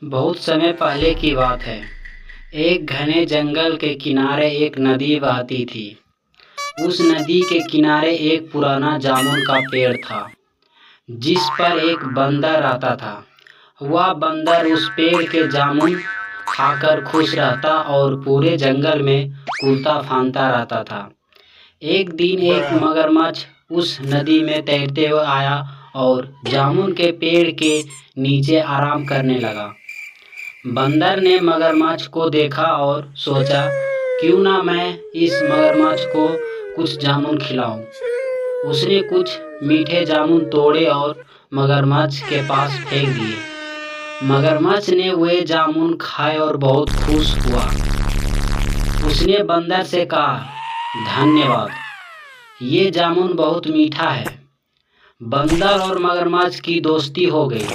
बहुत समय पहले की बात है। एक घने जंगल के किनारे एक नदी बहती थी। उस नदी के किनारे एक पुराना जामुन का पेड़ था, जिस पर एक बंदर रहता था। वह बंदर उस पेड़ के जामुन खाकर खुश रहता और पूरे जंगल में कूदता फांदता रहता था। एक दिन एक मगरमच्छ उस नदी में तैरते हुए आया और जामुन के पेड़ के नीचे आराम करने लगा। बंदर ने मगरमच्छ को देखा और सोचा, क्यों ना मैं इस मगरमच्छ को कुछ जामुन खिलाऊं। उसने कुछ मीठे जामुन तोड़े और मगरमच्छ के पास फेंक दिए। मगरमच्छ ने वे जामुन खाए और बहुत खुश हुआ। उसने बंदर से कहा, धन्यवाद, ये जामुन बहुत मीठा है। बंदर और मगरमच्छ की दोस्ती हो गई।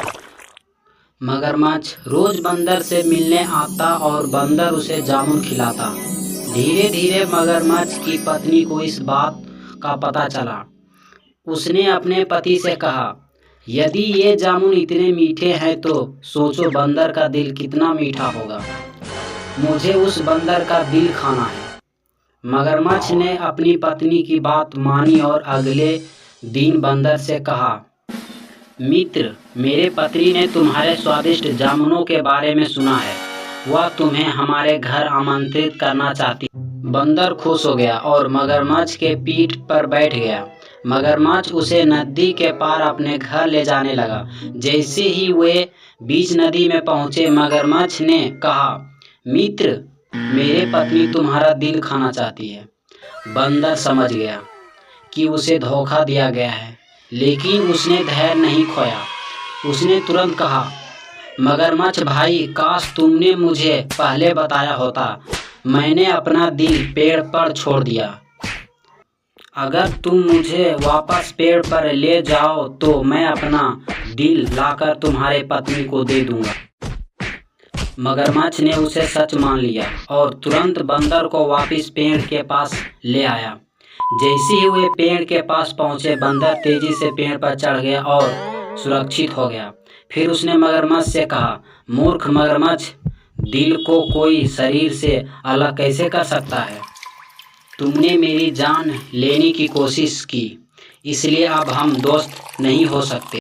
मगरमच्छ रोज बंदर से मिलने आता और बंदर उसे जामुन खिलाता। धीरे धीरे मगरमच्छ की पत्नी को इस बात का पता चला। उसने अपने पति से कहा, यदि ये जामुन इतने मीठे हैं तो सोचो बंदर का दिल कितना मीठा होगा। मुझे उस बंदर का दिल खाना है। मगरमच्छ ने अपनी पत्नी की बात मानी और अगले दिन बंदर से कहा, मित्र, मेरे पत्नी ने तुम्हारे स्वादिष्ट जामुनों के बारे में सुना है। वह तुम्हें हमारे घर आमंत्रित करना चाहती। बंदर खुश हो गया और मगरमच्छ के पीठ पर बैठ गया। मगरमच्छ उसे नदी के पार अपने घर ले जाने लगा। जैसे ही वे बीच नदी में पहुंचे, मगरमच्छ ने कहा, मित्र, मेरे पत्नी तुम्हारा दिल खाना चाहती है। बंदर समझ गया कि उसे धोखा दिया गया है, लेकिन उसने धैर्य नहीं खोया। उसने तुरंत कहा, मगरमच्छ भाई, काश तुमने मुझे पहले बताया होता। मैंने अपना दिल पेड़ पर छोड़ दिया। अगर तुम मुझे वापस पेड़ पर ले जाओ तो मैं अपना दिल लाकर तुम्हारे पत्नी को दे दूंगा। मगरमच्छ ने उसे सच मान लिया और तुरंत बंदर को वापस पेड़ के पास ले आया। जैसे ही वे पेड़ के पास पहुंचे, बंदर तेजी से पेड़ पर चढ़ गया और सुरक्षित हो गया। फिर उसने मगरमच्छ से कहा, मूर्ख मगरमच्छ, दिल को कोई शरीर से अलग कैसे कर सकता है। तुमने मेरी जान लेने की कोशिश की, इसलिए अब हम दोस्त नहीं हो सकते।